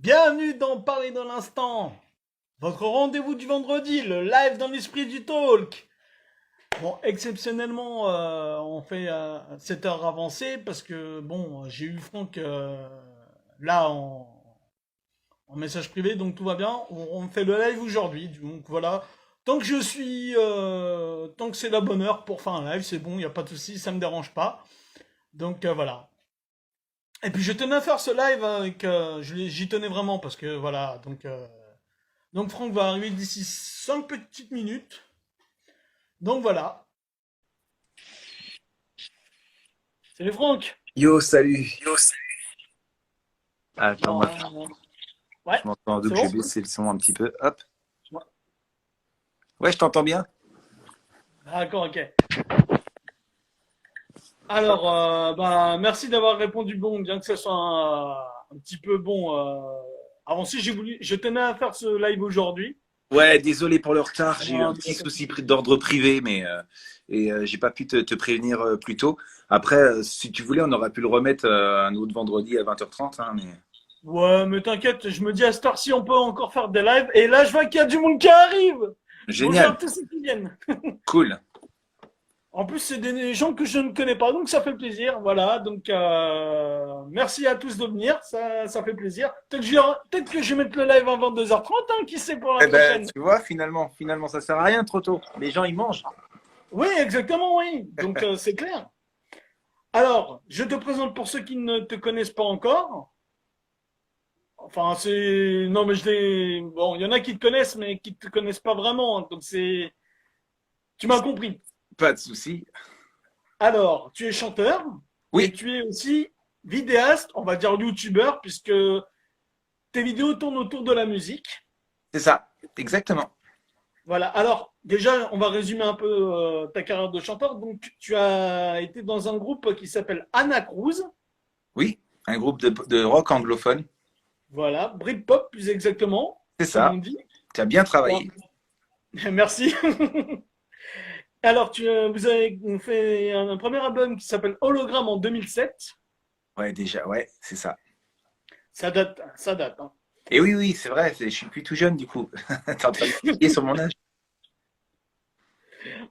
Bienvenue dans Parler dans l'instant, votre rendez-vous du vendredi, le live dans l'esprit du talk. Bon, exceptionnellement, on fait 7 heures avancées parce que, bon, j'ai eu Franck là en message privé, donc tout va bien. On fait le live aujourd'hui, donc voilà. Tant que c'est la bonne heure pour faire un live, c'est bon, il n'y a pas de souci, ça me dérange pas. Donc voilà. Et puis je tenais à faire ce live avec, j'y tenais vraiment parce que voilà, donc Franck va arriver d'ici 5 petites minutes. Donc voilà. Salut Franck. Yo, salut. Attends, Bon, ouais, je m'entends, c'est donc je vais bon? baisser le son un petit peu. Hop. Ouais. Ouais, je t'entends bien. D'accord, ok. Alors, bah, merci d'avoir répondu bon, bien que ce soit un petit peu bon. Avancé, je tenais à faire ce live aujourd'hui. Ouais, désolé pour le retard. J'ai eu un Mais y petit a pas de souci souci. d'ordre privé, j'ai pas pu te prévenir plus tôt. Après, si tu voulais, on aurait pu le remettre un autre vendredi à 20h30, hein, mais Ouais, mais t'inquiète, je me dis à cette heure-ci, on peut encore faire des lives. Et là, je vois qu'il y a du monde qui arrive. Bonjour à génial, tous ceux qui viennent. cool. En plus, c'est des gens que je ne connais pas, donc ça fait plaisir. Voilà, donc merci à tous de venir, ça fait plaisir. Peut-être que je vais mettre le live à 22h30, hein, qui sait pour la Eh ben, prochaine. tu vois, finalement, ça sert à rien trop tôt. Les gens, ils mangent. Oui, exactement, oui. Donc c'est clair. Alors, je te présente pour ceux qui ne te connaissent pas encore. Enfin, c'est... Non, mais Bon, il y en a qui te connaissent, mais qui ne te connaissent pas vraiment. Donc c'est... Tu m'as compris. Pas de souci. Alors, tu es chanteur et Oui, tu es aussi vidéaste, on va dire youtubeur, puisque tes vidéos tournent autour de la musique. c'est ça, exactement. Voilà. Alors, déjà, on va résumer un peu ta carrière de chanteur. Donc, tu as été dans un groupe qui s'appelle Anna Cruz. Oui, un groupe de rock anglophone. Voilà. Britpop, plus exactement, C'est comme on ça. dit. Tu as bien Bon, travaillé. merci. Alors, vous avez fait un premier album qui s'appelle Hologramme en 2007. Ouais, déjà, ouais, c'est ça. Ça date, hein. Et oui, oui, c'est vrai, je suis plus tout jeune du coup. T'es en train de crier sur mon âge.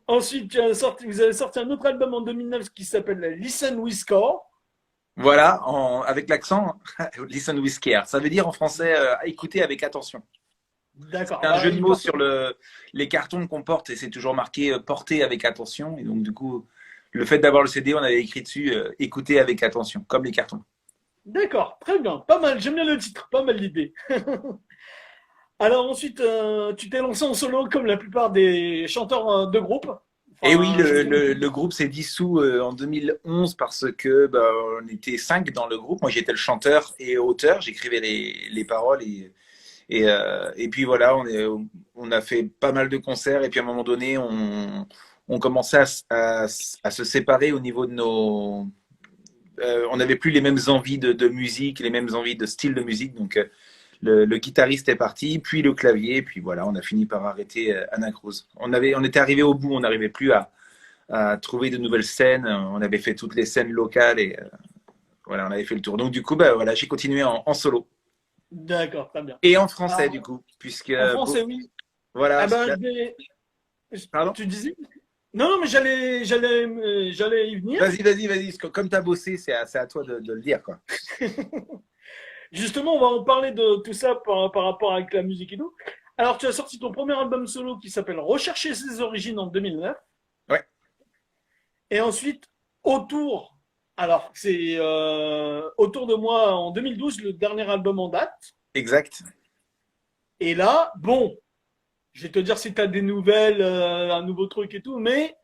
Ensuite, vous avez sorti un autre album en 2009 qui s'appelle Listen with Score. Voilà, avec l'accent, listen with care. Ça veut dire en français, écouter avec attention. D'accord. C'est un Bah, jeu de mots sur les cartons qu'on porte et c'est toujours marqué porter avec attention. Et donc, du coup, le fait d'avoir le CD, on avait écrit dessus écouter avec attention, comme les cartons. D'accord, très bien, pas mal. J'aime bien le titre, pas mal l'idée. Alors ensuite, tu t'es lancé en solo comme la plupart des chanteurs de groupe. Et oui, Enfin, je connais plus. le groupe s'est dissous en 2011 parce que bah, on était cinq dans le groupe. Moi, j'étais le chanteur et auteur. J'écrivais les paroles et puis voilà, on a fait pas mal de concerts et puis à un moment donné, on commençait à se séparer au niveau de nos... on n'avait plus les mêmes envies de musique, les mêmes envies de style de musique. Donc le guitariste est parti, puis le clavier, puis voilà, on a fini par arrêter Anna Cruz. On était arrivé au bout, on n'arrivait plus à trouver de nouvelles scènes. On avait fait toutes les scènes locales et voilà, on avait fait le tour. Donc du coup, bah, voilà, j'ai continué en solo. D'accord, très bien. Et en français, du Alors, coup, puisque en français, oui. voilà. Ah ben, Pardon. tu disais? Non, non, mais j'allais y venir. Vas-y. Comme tu as bossé, c'est à toi de le dire, quoi. Justement, on va en parler de tout ça par rapport avec la musique et tout. Alors, tu as sorti ton premier album solo qui s'appelle Rechercher ses origines en 2009. Ouais, Et ensuite, autour, alors c'est autour de moi en 2012, le dernier album en date. exact. Et là, bon, je vais te dire si tu as des nouvelles, un nouveau truc et tout, mais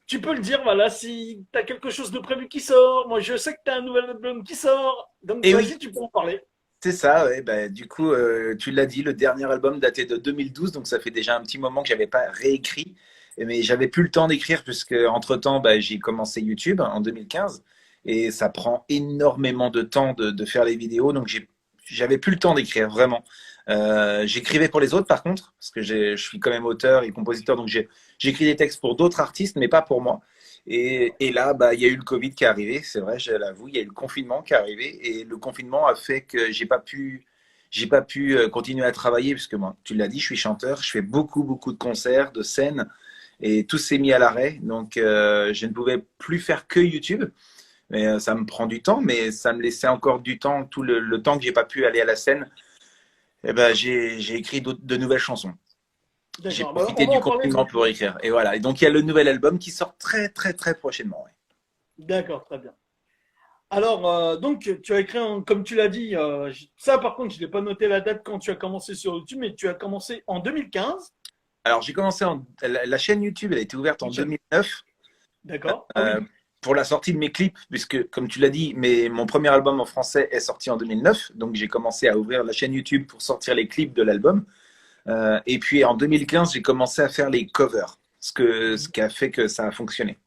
tu peux le dire, voilà, si tu as quelque chose de prévu qui sort. Moi, je sais que tu as un nouvel album qui sort. Donc, Et oui, vas-y, tu peux en parler. c'est ça. Ouais, bah, du coup, tu l'as dit, le dernier album datait de 2012, donc ça fait déjà un petit moment que j'avais pas réécrit. Mais j'avais plus le temps d'écrire puisque entre-temps, bah, j'ai commencé YouTube en 2015 et ça prend énormément de temps de faire les vidéos, donc j'avais plus le temps d'écrire vraiment. J'écrivais pour les autres par contre, parce que je suis quand même auteur et compositeur, donc j'écris des textes pour d'autres artistes, mais pas pour moi. Et là, bah, il y a eu le Covid qui est arrivé, c'est vrai, je l'avoue, il y a eu le confinement qui est arrivé, et le confinement a fait que j'ai pas pu continuer à travailler puisque moi, tu l'as dit, je suis chanteur, je fais beaucoup de concerts, de scènes et tout s'est mis à l'arrêt. Donc, je ne pouvais plus faire que YouTube. Mais ça me prend du temps, mais ça me laissait encore du temps, tout le temps que j'ai pas pu aller à la scène. Eh ben, j'ai écrit de nouvelles chansons. J'ai D'accord. Bah, profité on va du en parler. confinement pour écrire. Et voilà. Et donc, il y a le nouvel album qui sort très prochainement. Ouais. D'accord, très bien. Alors, donc, tu as écrit, comme tu l'as dit, ça par contre, je n'ai pas noté la date quand tu as commencé sur YouTube, mais tu as commencé en 2015. Alors, j'ai commencé la chaîne YouTube, elle a été ouverte en 2009 D'accord. Ah euh, oui, pour la sortie de mes clips, puisque, comme tu l'as dit, mon premier album en français est sorti en 2009. Donc, j'ai commencé à ouvrir la chaîne YouTube pour sortir les clips de l'album. Et puis, en 2015, j'ai commencé à faire les covers, ce qui a fait que ça a fonctionné.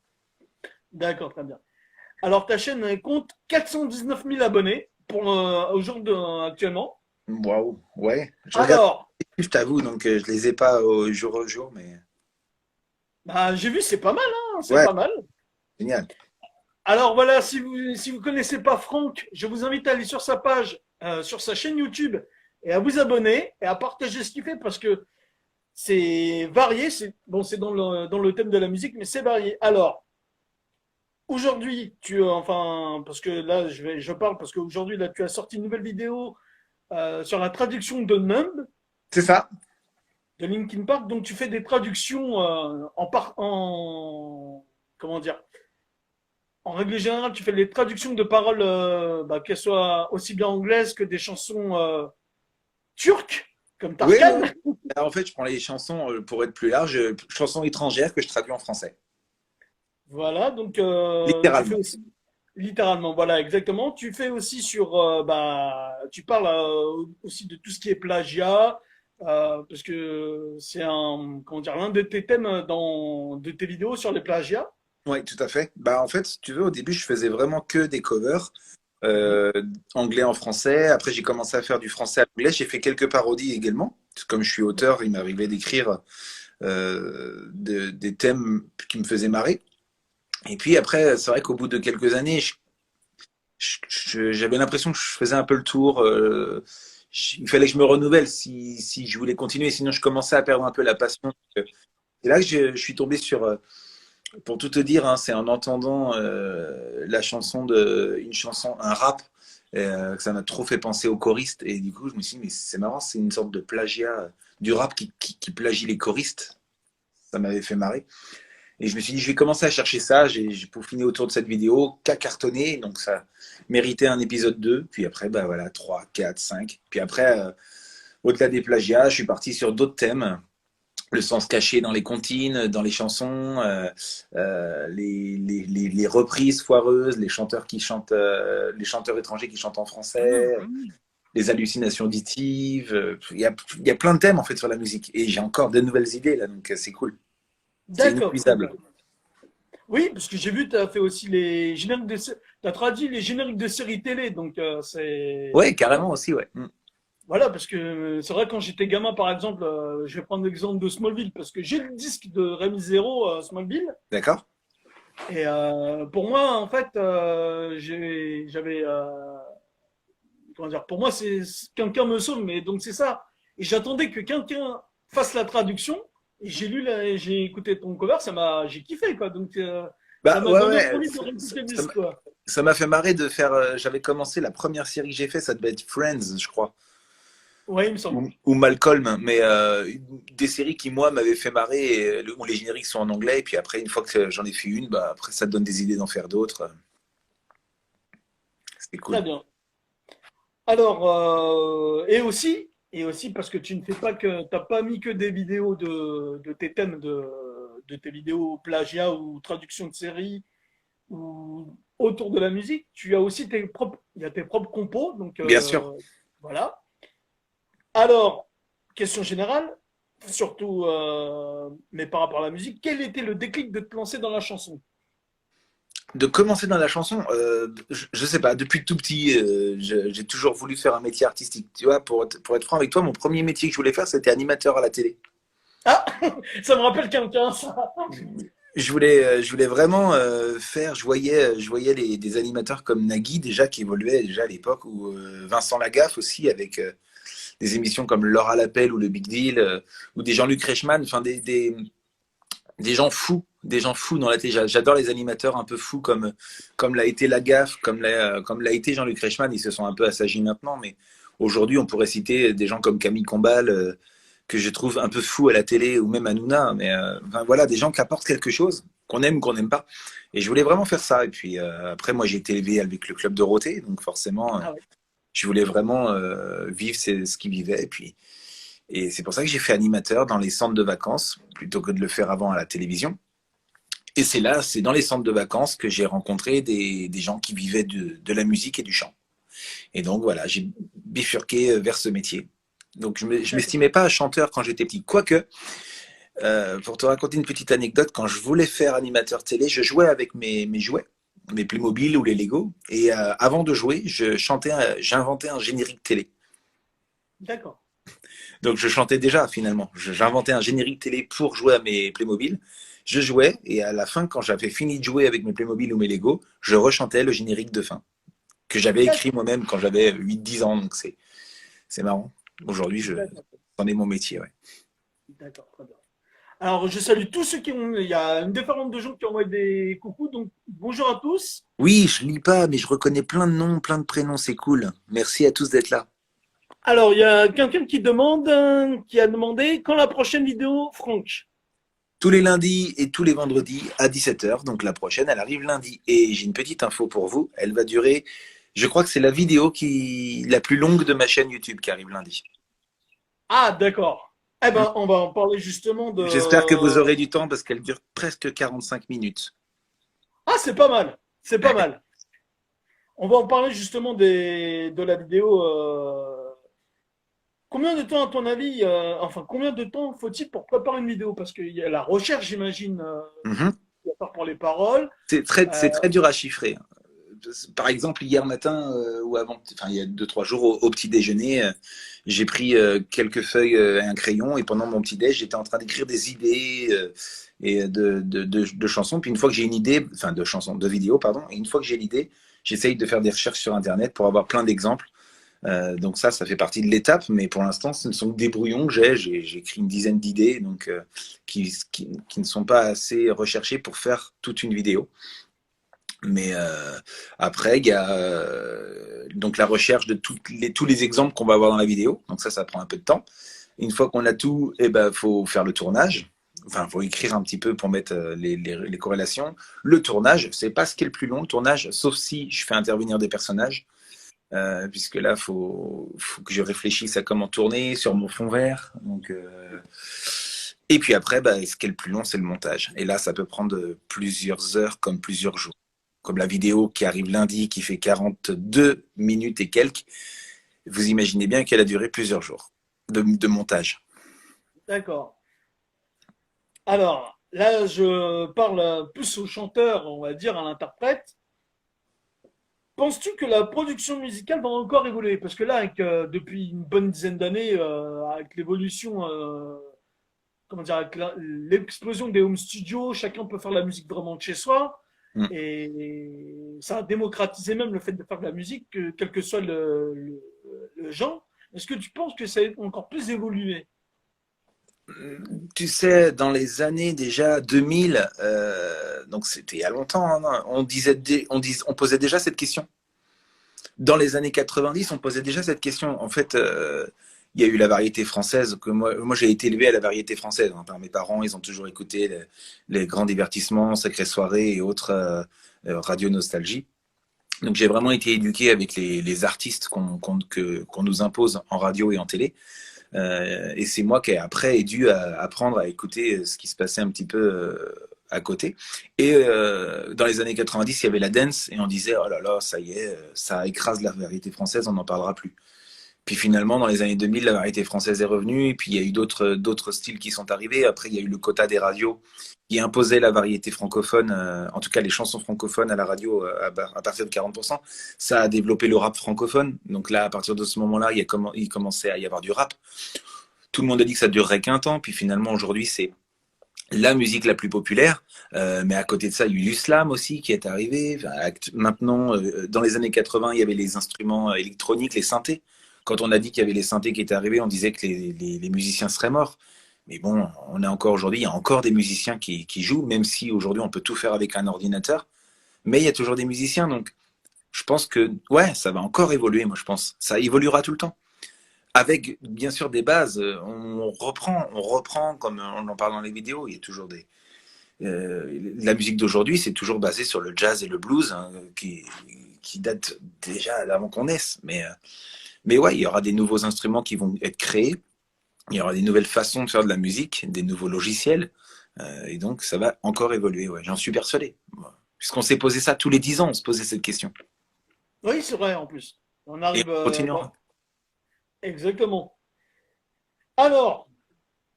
d'accord, très bien. Alors, ta chaîne elle compte 419 000 abonnés pour, actuellement. Waouh, ouais. Je regarde, Alors, je t'avoue, donc je les ai pas au jour, mais bah, j'ai vu, c'est pas mal, hein, c'est ouais, pas mal. génial. Alors voilà, si vous connaissez pas Franck, je vous invite à aller sur sa page, sur sa chaîne YouTube et à vous abonner et à partager ce qu'il fait parce que c'est varié. C'est bon, c'est dans le thème de la musique, mais c'est varié. Alors aujourd'hui, enfin parce que là je parle parce qu'aujourd'hui là tu as sorti une nouvelle vidéo sur la traduction de Numb C'est ça. de Linkin Park. Donc tu fais des traductions en comment dire, en règle générale, tu fais les traductions de paroles, bah, qu'elles soient aussi bien anglaises que des chansons turques, comme Oui, Tarkan. oui. En fait, je prends les chansons, pour être plus large, chansons étrangères que je traduis en français. Voilà, donc tu fais Littéralement. aussi, littéralement, voilà, exactement. Tu fais aussi bah, tu parles aussi de tout ce qui est plagiat, parce que c'est comment dire, l'un de tes thèmes de tes vidéos sur les plagiats. Oui, tout à fait. Bah, en fait, si tu veux, au début, je faisais vraiment que des covers, Mhm. euh, anglais en français. Après, j'ai commencé à faire du français à l'anglais. J'ai fait quelques parodies également. Comme je suis auteur, il m'arrivait d'écrire des thèmes qui me faisaient marrer. Et puis après, c'est vrai qu'au bout de quelques années, j'avais l'impression que je faisais un peu le tour. Il fallait que je me renouvelle si je voulais continuer. Sinon, je commençais à perdre un peu la passion. C'est là que je suis tombé sur, pour tout te dire, hein, c'est en entendant la chanson une chanson, un rap, que ça m'a trop fait penser aux choristes. Et du coup, je me suis dit, mais c'est marrant, c'est une sorte de plagiat du rap qui plagie les choristes. Ça m'avait fait marrer. Et je me suis dit, je vais commencer à chercher ça. J'ai peaufiné autour de cette vidéo, qu'à cartonné. Donc, ça méritait un épisode 2. Puis après, bah voilà, 3, 4, 5. Puis après, au-delà des plagiats, je suis parti sur d'autres thèmes. Le sens caché dans les comptines, dans les chansons, les reprises foireuses, les chanteurs qui chantent, les chanteurs étrangers qui chantent en français, les hallucinations auditives. Il y a plein de thèmes en fait sur la musique. Et j'ai encore de nouvelles idées là, donc c'est cool. C'est D'accord, très bien. inépuisable. Oui, parce que j'ai vu, tu as fait aussi les génériques t'as traduit les génériques de séries télé, donc Ouais, carrément aussi, ouais. voilà, parce que c'est vrai quand j'étais gamin, par exemple, je vais prendre l'exemple de Smallville, parce que j'ai le disque de Rémi Zéro, Smallville, D'accord. et pour moi, en fait, j'avais, comment dire, pour moi, quelqu'un me sauve, mais donc c'est ça. Et j'attendais que quelqu'un fasse la traduction, et j'ai écouté ton cover, j'ai kiffé, quoi. Donc ça Bah m'a ouais, donné ouais. envie de réécouter le disque, quoi. Ça m'a fait marrer de faire. J'avais commencé la première série que j'ai fait, ça devait être Friends, je crois. Ouais, il me semble. Ou Malcolm, mais des séries qui moi m'avaient fait marrer, où les génériques sont en anglais, et puis après une fois que j'en ai fait une, bah après ça te donne des idées d'en faire d'autres. C'est Très cool. bien. Alors, et aussi parce que tu ne fais pas que, t'as pas mis que des vidéos de tes thèmes de tes vidéos plagiat ou traduction de séries ou autour de la musique, tu as aussi il y a tes propres compos, donc Bien sûr. voilà. Alors, question générale, surtout, mais par rapport à la musique, quel était le déclic de te lancer dans la chanson? De commencer dans la chanson, je sais pas, depuis tout petit, j'ai toujours voulu faire un métier artistique. Tu vois, pour être franc avec toi, mon premier métier que je voulais faire, c'était animateur à la télé. Ah, ça me rappelle quelqu'un, ça. Je voulais vraiment faire. Je voyais des animateurs comme Nagui déjà qui évoluait déjà à l'époque, ou Vincent Lagaffe aussi avec des émissions comme L'heure à l'appel ou Le Big Deal, ou des Jean-Luc Reichmann, enfin des gens fous dans la télé. J'adore les animateurs un peu fous comme l'a été la gaffe, comme l'a été Jean-Luc Reichmann. Ils se sont un peu assagis maintenant, mais aujourd'hui, on pourrait citer des gens comme Camille Combal, que je trouve un peu fou à la télé, ou même Hanouna. Mais enfin, voilà, des gens qui apportent quelque chose, qu'on aime ou qu'on n'aime pas. Et je voulais vraiment faire ça. Et puis après, moi, j'ai été élevé avec le club Dorothée, donc forcément, Ah ouais. je voulais vraiment vivre ce qu'ils vivaient. Et c'est pour ça que j'ai fait animateur dans les centres de vacances, plutôt que de le faire avant à la télévision. Et c'est dans les centres de vacances que j'ai rencontré des gens qui vivaient de la musique et du chant. Et donc voilà, j'ai bifurqué vers ce métier. Donc je m'estimais pas chanteur quand j'étais petit. Quoique, pour te raconter une petite anecdote, quand je voulais faire animateur télé, je jouais avec mes jouets, mes Playmobil ou les Lego. Et avant de jouer, j'inventais un générique télé. D'accord. Donc je chantais déjà finalement. J'inventais un générique télé pour jouer à mes Playmobil. Je jouais et à la fin, quand j'avais fini de jouer avec mes Playmobil ou mes Lego, je rechantais le générique de fin que j'avais écrit D'accord. moi-même quand j'avais 8-10 ans. Donc c'est marrant. Aujourd'hui, D'accord. c'en est mon métier. Ouais. D'accord. Très bien. Alors, je salue tous ceux qui ont. Il y a une différence de gens qui ont envoyé des coucous, donc bonjour à tous. Oui, je lis pas, mais je reconnais plein de noms, plein de prénoms. C'est cool. Merci à tous d'être là. Alors, il y a quelqu'un qui demande, qui a demandé quand la prochaine vidéo, Franck. Tous les lundis et tous les vendredis à 17h. Donc la prochaine, elle arrive lundi. Et j'ai une petite info pour vous. Elle va durer. Je crois que c'est la vidéo la plus longue de ma chaîne YouTube qui arrive lundi. Ah, d'accord. Eh Hmm. ben, on va en parler justement de. J'espère que vous aurez du temps parce qu'elle dure presque 45 minutes. Ah, c'est pas mal. C'est pas mal. On va en parler justement de la vidéo. Combien de temps, à ton avis, enfin, combien de temps faut-il pour préparer une vidéo? Parce qu'il y a la recherche, j'imagine, Mhm. à part pour les paroles. C'est Euh, très dur à chiffrer. Par exemple, hier matin ou avant, enfin il y a 2-3 jours au petit déjeuner, j'ai pris quelques feuilles et un crayon et pendant mon petit déj, j'étais en train d'écrire des idées et de chansons. Puis une fois que j'ai une idée, enfin de chansons, de vidéos, pardon, et une fois que j'ai l'idée, j'essaye de faire des recherches sur Internet pour avoir plein d'exemples. Donc ça fait partie de l'étape, mais pour l'instant, ce ne sont que des brouillons que j'ai écrit une dizaine d'idées, donc qui ne sont pas assez recherchées pour faire toute une vidéo. Mais après, il y a donc la recherche de tous les exemples qu'on va avoir dans la vidéo. Donc ça prend un peu de temps. Une fois qu'on a tout, eh ben, faut faire le tournage. Enfin, faut écrire un petit peu pour mettre les corrélations. Le tournage, c'est pas ce qui est le plus long, le tournage, sauf si je fais intervenir des personnages. Puisque là, faut que je réfléchisse à comment tourner sur mon fond vert. Donc, et puis après, bah, ce qui est le plus long, c'est le montage. Et là, ça peut prendre plusieurs heures comme plusieurs jours. Comme la vidéo qui arrive lundi, qui fait 42 minutes et quelques. Vous imaginez bien qu'elle a duré plusieurs jours de montage. d'accord. Alors, là, je parle plus au chanteur, on va dire, à l'interprète. Penses-tu que la production musicale va encore évoluer? Parce que là, depuis une bonne dizaine d'années, avec l'évolution, comment dire, avec l'explosion des home studios, chacun peut faire la musique vraiment de chez soi. Mm. Et ça a démocratisé même le fait de faire de la musique, quel que soit le genre. Est-ce que tu penses que ça a encore plus évolué? Tu sais, dans les années déjà 2000, donc c'était il y a longtemps, hein, on posait déjà cette question. Dans les années 90, on posait déjà cette question. En fait, il y a eu la variété française. Que moi j'ai été élevé à la variété française hein, par mes parents. Ils ont toujours écouté les grands divertissements, Sacrées soirées et autres radio nostalgie. Donc j'ai vraiment été éduqué avec les artistes qu'on nous impose en radio et en télé. Et c'est moi qui après ai dû apprendre à écouter ce qui se passait un petit peu à côté. Et dans les années 90, il y avait la dance et on disait oh là là, ça y est, ça écrase la variété française, on n'en parlera plus. Puis finalement, dans les années 2000, la variété française est revenue, et puis il y a eu d'autres styles qui sont arrivés. Après, il y a eu le quota des radios qui imposait la variété francophone, en tout cas les chansons francophones à la radio à partir de 40%. Ça a développé le rap francophone. Donc là, à partir de ce moment-là, il commençait à y avoir du rap. Tout le monde a dit que ça durerait qu'un temps, puis finalement, aujourd'hui, c'est la musique la plus populaire. Mais à côté de ça, il y a eu l'islam aussi qui est arrivé. Enfin, maintenant, dans les années 80, il y avait les instruments électroniques, les synthés Quand on a dit qu'il y avait les synthés qui étaient arrivés, on disait que les musiciens seraient morts. Mais bon, on est encore aujourd'hui, il y a encore des musiciens qui jouent, même si aujourd'hui on peut tout faire avec un ordinateur. Mais il y a toujours des musiciens, donc je pense que ouais, ça va encore évoluer, moi je pense. Ça évoluera tout le temps. Avec bien sûr des bases, on reprend comme on en parle dans les vidéos, il y a toujours la musique d'aujourd'hui, c'est toujours basé sur le jazz et le blues, hein, qui date déjà d'avant qu'on naisse. Mais ouais, il y aura des nouveaux instruments qui vont être créés, il y aura des nouvelles façons de faire de la musique, des nouveaux logiciels, et donc ça va encore évoluer, ouais, j'en suis persuadé. Puisqu'on s'est posé ça tous les 10 ans, on se posait cette question. Oui, c'est vrai, en plus. On Et arrive. on continuera. Exactement. Alors,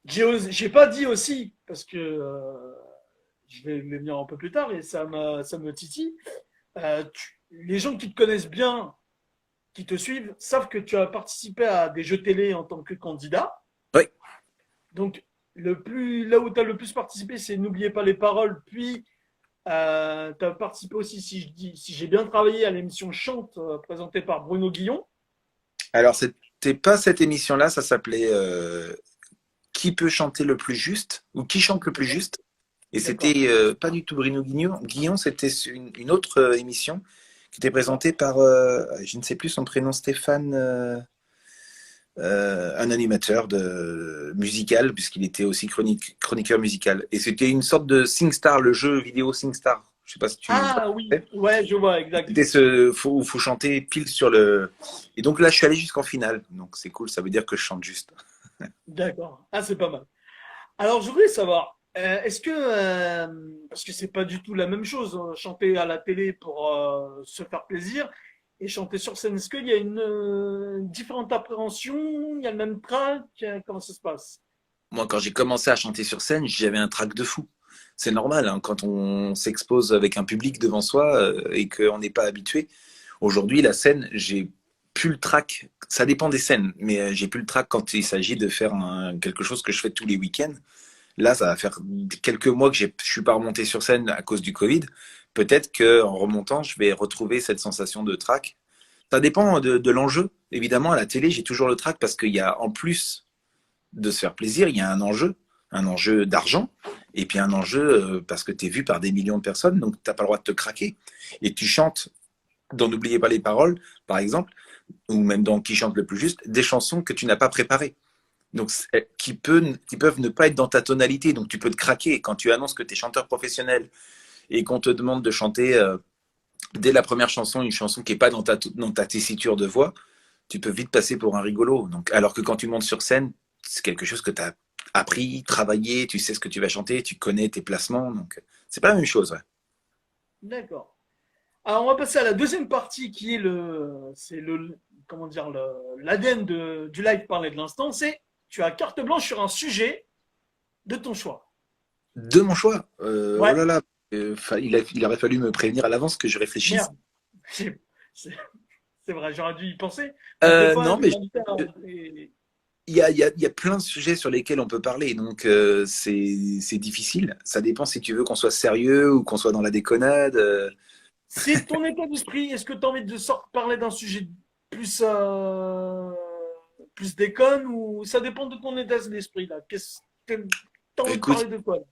j'ai pas dit aussi, parce que je vais le venir un peu plus tard et ça me titille. Les gens qui te connaissent bien, qui te suivent, savent que tu as participé à des jeux télé en tant que candidat. Oui. Donc, là où tu as le plus participé, c'est N'oubliez pas les paroles. Puis, tu as participé aussi, si j'ai bien travaillé, à l'émission Chante, présentée par Bruno Guillon. Alors, c'était pas cette émission-là, ça s'appelait Qui peut chanter le plus juste ou Qui chante le plus juste. Et D'accord. c'était pas du tout Bruno Guillon, c'était une autre émission qui était D'accord. présentée par, je ne sais plus son prénom, Stéphane, un animateur musical, puisqu'il était aussi chroniqueur musical. Et c'était une sorte de SingStar, le jeu vidéo SingStar. Je sais pas si tu vois. Ah oui, ouais, je vois, exact. C'était faut chanter pile sur le. Et donc là, je suis allé jusqu'en finale. Donc c'est cool, ça veut dire que je chante juste. D'accord. Ah, c'est pas mal. Alors, je voudrais savoir, parce que c'est pas du tout la même chose, hein, chanter à la télé pour se faire plaisir et chanter sur scène, est-ce qu'il y a une différente appréhension, il y a le même track, comment ça se passe? Moi, quand j'ai commencé à chanter sur scène, j'avais un trac de fou. C'est normal, hein, quand on s'expose avec un public devant soi et qu'on n'est pas habitué. Aujourd'hui, la scène, j'ai plus le trac. Ça dépend des scènes, mais j'ai plus le trac quand il s'agit de faire quelque chose que je fais tous les week-ends. Là, ça va faire quelques mois que je suis pas remonté sur scène à cause du Covid. Peut-être que en remontant, je vais retrouver cette sensation de trac. Ça dépend de l'enjeu. Évidemment, à la télé, j'ai toujours le trac parce qu'il y a, en plus de se faire plaisir, il y a un enjeu d'argent, et puis un enjeu parce que tu es vu par des millions de personnes, donc tu n'as pas le droit de te craquer. Et tu chantes, dans N'oubliez pas les paroles, par exemple, ou même dans Qui chante le plus juste, des chansons que tu n'as pas préparées. Donc, qui peuvent ne pas être dans ta tonalité, donc tu peux te craquer. Quand tu annonces que tu es chanteur professionnel et qu'on te demande de chanter dès la première chanson une chanson qui n'est pas dans ta tessiture de voix, tu peux vite passer pour un rigolo. Donc, alors que quand tu montes sur scène, c'est quelque chose que tu as appris, travaillé, tu sais ce que tu vas chanter, tu connais tes placements, donc c'est pas la même chose. Ouais. D'accord. Alors, on va passer à la deuxième partie qui est comment dire, l'ADN du live parlé de l'instant, c'est tu as carte blanche sur un sujet de ton choix. De mon choix, oh Ouais, là là, il aurait fallu me prévenir à l'avance que je réfléchisse. merde. C'est c'est- c'est vrai, j'aurais dû y penser. Parce que des fois, Non, mais les invités, il y a plein de sujets sur lesquels on peut parler, donc c'est difficile. Ça dépend si tu veux qu'on soit sérieux ou qu'on soit dans la déconnade. c'est ton état d'esprit. Est-ce que tu as envie de parler d'un sujet plus, plus déconne ou ça dépend de ton état d'esprit là? T'as envie de Écoute, parler de quoi là?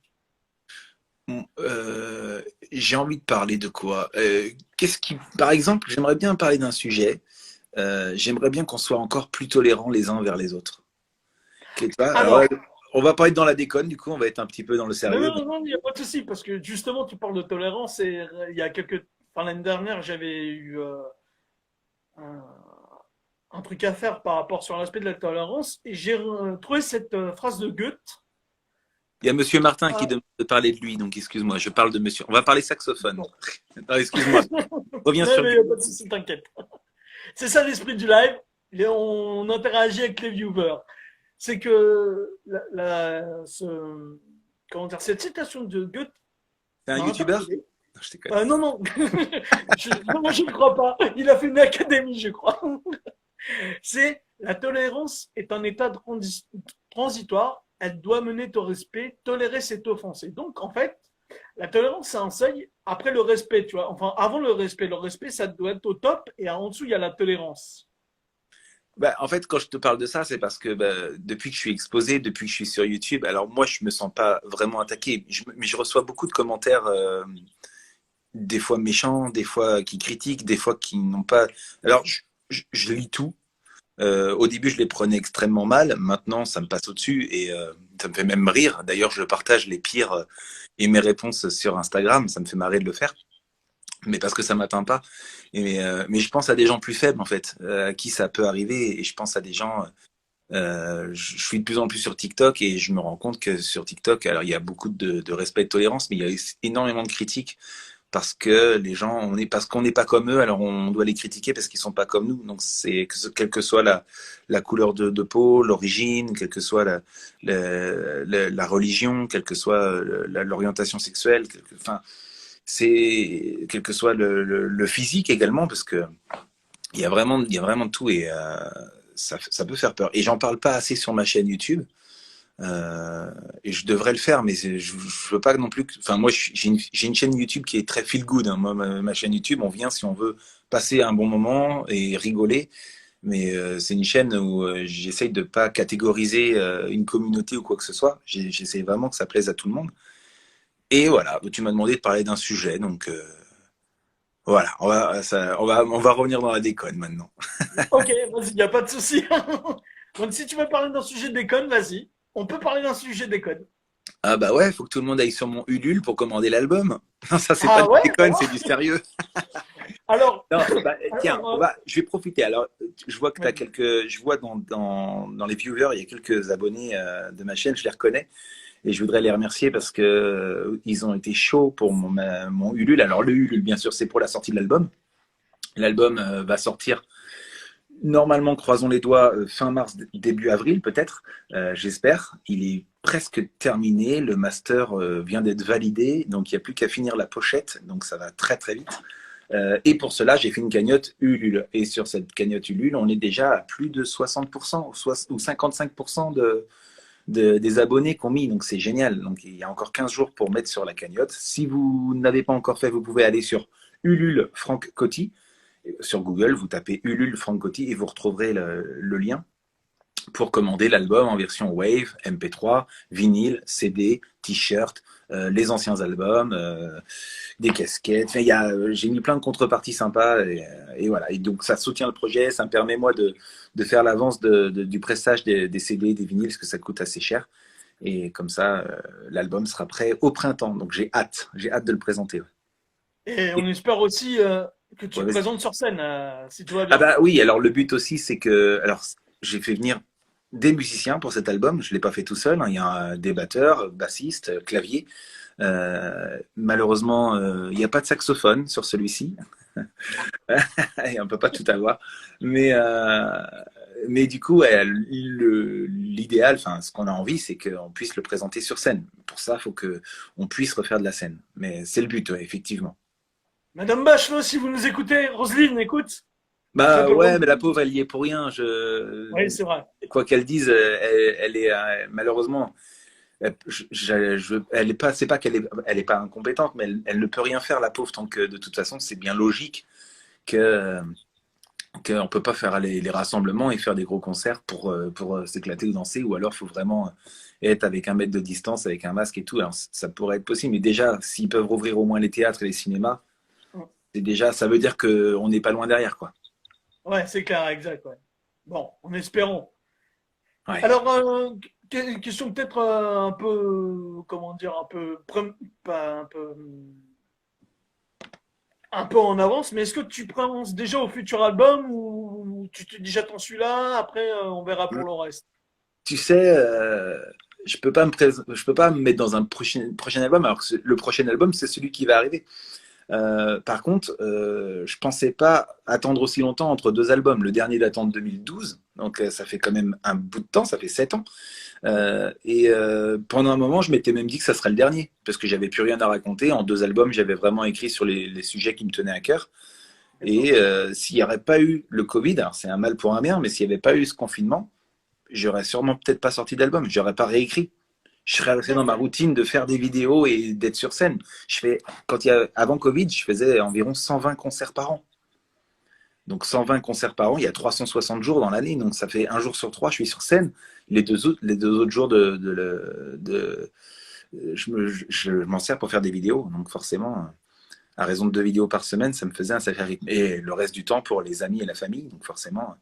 euh, j'ai envie de parler de quoi par exemple, j'aimerais bien parler d'un sujet. J'aimerais bien qu'on soit encore plus tolérants les uns vers les autres. Alors, Alors, on va pas être dans la déconne, du coup, on va être un petit peu dans le non, sérieux. non, non, il n'y a pas de souci parce que justement, tu parles de tolérance et il y a enfin, l'année dernière, j'avais eu un, un truc à faire par rapport sur l'aspect de la tolérance et j'ai trouvé cette phrase de Goethe. Il y a Monsieur Martin qui Ah, demande de parler de lui, donc excuse-moi, je parle de Monsieur. On va parler saxophone. bon. Non, excuse-moi. Reviens Non, sur. mais il n'y a pas de souci, t'inquiète. C'est ça l'esprit du live. On interagit avec les viewers. C'est que comment dire, cette citation de Goethe C'est un m'a youtubeur? interpellé. Non, je déconne. Non, non. Non, je ne crois pas. Il a fait une académie, je crois. C'est la tolérance est un état transitoire. Elle doit mener au respect. Tolérer, c'est offenser. Donc, en fait, la tolérance, c'est un seuil après le respect, tu vois. Enfin, avant le respect, ça doit être au top et en dessous, il y a la tolérance. Bah, en fait, quand je te parle de ça, c'est parce que bah, depuis que je suis exposé, depuis que je suis sur YouTube, alors moi, je me sens pas vraiment attaqué, mais je reçois beaucoup de commentaires, des fois méchants, des fois qui critiquent, des fois qui n'ont pas. Alors, je lis tout. Au début, je les prenais extrêmement mal. Maintenant, ça me passe au-dessus et ça me fait même rire. D'ailleurs, je partage les pires et mes réponses sur Instagram. Ça me fait marrer de le faire, mais parce que ça m'atteint pas. Mais je pense à des gens plus faibles, en fait, à qui ça peut arriver. Et je pense à des gens. Je suis de plus en plus sur TikTok et je me rends compte que sur TikTok, alors il y a beaucoup de respect et de tolérance, mais il y a énormément de critiques parce que les gens, parce qu'on n'est pas comme eux, alors on doit les critiquer parce qu'ils sont pas comme nous. Donc quelle que soit la couleur de peau, l'origine, quelle que soit la religion, quelle que soit l'orientation sexuelle, enfin c'est quel que soit le physique également, parce que il y a vraiment de tout et ça peut faire peur. Et j'en parle pas assez sur ma chaîne YouTube. Et je devrais le faire, mais je veux pas non plus. Enfin, moi, j'ai une chaîne YouTube qui est très feel good. Hein. Moi, ma chaîne YouTube, on vient si on veut passer un bon moment et rigoler. Mais c'est une chaîne où j'essaye de pas catégoriser une communauté ou quoi que ce soit. J'essaie vraiment que ça plaise à tout le monde. Et voilà, tu m'as demandé de parler d'un sujet, donc voilà, on va revenir dans la déconne maintenant. Ok, vas-y, y a pas de souci. Donc si tu veux parler d'un sujet déconne, vas-y. On peut parler d'un sujet déconne. Ah bah ouais, faut que tout le monde aille sur mon Ulule pour commander l'album. Non, ça c'est pas Ah de ouais? la déconne, c'est du sérieux. Alors, Non, bah, tiens, alors, je vais profiter. Alors, je vois que vas-y. je vois dans les viewers, il y a quelques abonnés de ma chaîne, je les reconnais et je voudrais les remercier parce que ils ont été chauds pour mon Ulule. Alors le Ulule, bien sûr, c'est pour la sortie de l'album. L'album va sortir normalement, croisons les doigts, fin mars, début avril peut-être, j'espère. Il est presque terminé, le master vient d'être validé, donc il n'y a plus qu'à finir la pochette, donc ça va très très vite. Et pour cela, j'ai fait une cagnotte Ulule. Et sur cette cagnotte Ulule, on est déjà à plus de 60% ou 55% des abonnés qu'on mis. Donc c'est génial. Donc il y a encore 15 jours pour mettre sur la cagnotte. Si vous n'avez pas encore fait, vous pouvez aller sur Ulule Franck Coty. Sur Google, vous tapez Ulule Franck Coty et vous retrouverez le lien pour commander l'album en version Wave, MP3, vinyle, CD, t-shirt, les anciens albums, des casquettes. Enfin, j'ai mis plein de contreparties sympas et voilà. Et donc ça soutient le projet, ça me permet moi de faire l'avance du pressage des CD, des vinyles, parce que ça coûte assez cher. Et comme ça, l'album sera prêt au printemps. Donc j'ai hâte de le présenter. Et on Et, espère aussi que tu ouais, te vas-y. présentes sur scène, si tout va Ah bien. bah oui, alors le but aussi, c'est que, alors j'ai fait venir des musiciens pour cet album. Je l'ai pas fait tout seul, hein. Il y a des batteurs, bassistes, clavier. Malheureusement, il n'y a pas de saxophone sur celui-ci. Et on peut pas tout avoir. Mais, euh, mais du coup, ouais, l'idéal, enfin, ce qu'on a envie, c'est qu'on puisse le présenter sur scène. Pour ça, il faut que on puisse refaire de la scène. Mais c'est le but, ouais, effectivement. Madame Bachelot, si vous nous écoutez, Roselyne, écoute, je Bah m'appelle ouais, mais la Roselyne. pauvre, elle y est pour rien. Oui, c'est vrai. Quoi qu'elle dise, elle est malheureusement, elle est pas, c'est pas elle est pas incompétente, mais elle ne peut rien faire, la pauvre, tant que de toute façon, c'est bien logique que qu'on peut pas faire les rassemblements et faire des gros concerts pour s'éclater ou danser, ou alors il faut vraiment être avec 1 mètre de distance, avec un masque et tout. Alors ça pourrait être possible, mais déjà, s'ils peuvent rouvrir au moins les théâtres et les cinémas, c'est déjà, ça veut dire qu'on n'est pas loin derrière, quoi. Ouais, c'est clair, exact. Ouais. Bon, en espérant. Ouais. Alors, question peut-être un peu, comment dire, pas un peu en avance, mais est-ce que tu penses déjà au futur album ou tu te dis j'attends celui-là, après on verra pour le reste? Tu sais, je peux pas me mettre dans un prochain album, alors que le prochain album, c'est celui qui va arriver. Par contre, je pensais pas attendre aussi longtemps entre deux albums. Le dernier date en 2012, donc ça fait quand même un bout de temps, ça fait 7 ans. Pendant un moment, je m'étais même dit que ça serait le dernier, parce que j'avais plus rien à raconter. En 2 albums, j'avais vraiment écrit sur les sujets qui me tenaient à cœur. Et D'accord. s'il n'y aurait pas eu le Covid, alors c'est un mal pour un bien, mais s'il n'y avait pas eu ce confinement, j'aurais sûrement peut-être pas sorti d'album, j'aurais pas réécrit. Je serais resté dans ma D'accord. routine de faire des vidéos et d'être sur scène. Avant Covid, je faisais environ 120 concerts par an. Donc 120 concerts par an, il y a 360 jours dans l'année, donc ça fait un jour sur trois, je suis sur scène. Les deux autres jours je m'en sers pour faire des vidéos, donc forcément, à raison de 2 vidéos par semaine, ça me faisait un sacré rythme. Et le reste du temps pour les amis et la famille, donc forcément,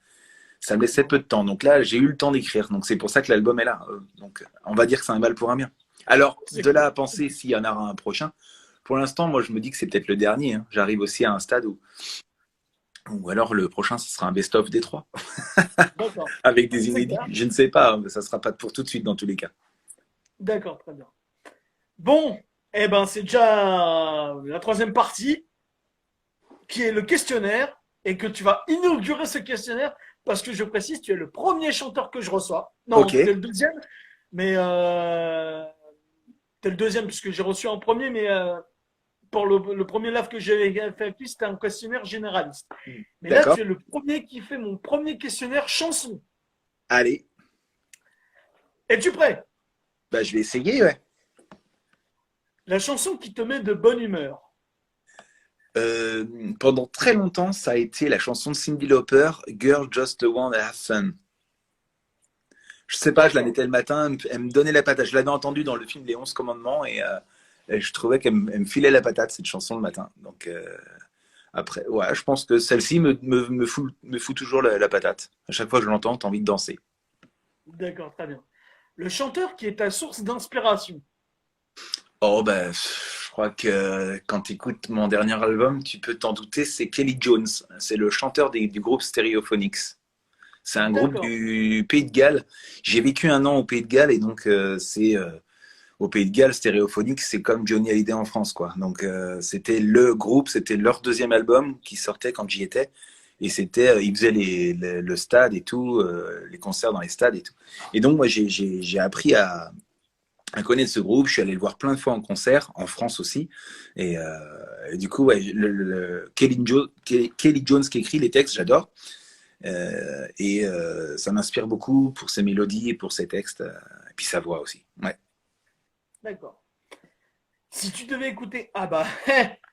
ça me laissait peu de temps. Donc là, j'ai eu le temps d'écrire, donc c'est pour ça que l'album est là. Donc on va dire que c'est un mal pour un bien. Alors, C'est de cool. là à penser s'il y en aura un prochain, pour l'instant, moi je me dis que c'est peut-être le dernier, hein. J'arrive aussi à un stade ou alors le prochain, ce sera un best-of des trois, D'accord. avec des C'est inédits. clair. Je ne sais pas, hein, mais ça ne sera pas pour tout de suite dans tous les cas. D'accord, très bien. Bon, eh ben c'est déjà la troisième partie, qui est le questionnaire, et que tu vas inaugurer ce questionnaire, parce que je précise, tu es le premier chanteur que je reçois. Non, Ok, tu es le deuxième, mais tu es le deuxième, puisque j'ai reçu en premier, mais pour le premier live que j'ai fait avec lui, c'était un questionnaire généraliste. Mais là, d'accord. tu es le premier qui fait mon premier questionnaire chanson. Allez, Es-tu prêt? bah, je vais essayer, ouais. La chanson qui te met de bonne humeur. Euh, Pendant très longtemps, ça a été la chanson de Cyndi Lauper, Girl Just Wanna Have Fun. Je sais pas, je la D'accord. mettais le matin, elle me donnait la patate. Je l'avais entendue dans le film Les 11 Commandements et je trouvais elle me filait la patate, cette chanson le matin. Donc après, ouais, je pense que celle-ci me fout toujours la patate. À chaque fois que je l'entends, t'as envie de danser. D'accord, très bien. Le chanteur qui est ta source d'inspiration. Oh, ben, je crois que quand tu écoutes mon dernier album, tu peux t'en douter, c'est Kelly Jones. C'est le chanteur du groupe Stereophonics. C'est un groupe D'accord, du Pays de Galles. J'ai vécu un an au Pays de Galles et donc au Pays de Galles, Stereophonics, c'est comme Johnny Hallyday en France, quoi. Donc c'était le groupe, c'était leur deuxième album qui sortait quand j'y étais. Et c'était, ils faisaient le stade et tout, les concerts dans les stades et tout. Et donc moi j'ai appris à connaître ce groupe. Je suis allé le voir plein de fois en concert, en France aussi. Et du coup, ouais, Kelly Jones qui écrit les textes, j'adore. Ça m'inspire beaucoup pour ses mélodies et pour ses textes, et puis sa voix aussi. Ouais. d'accord. Si tu devais écouter, ah bah,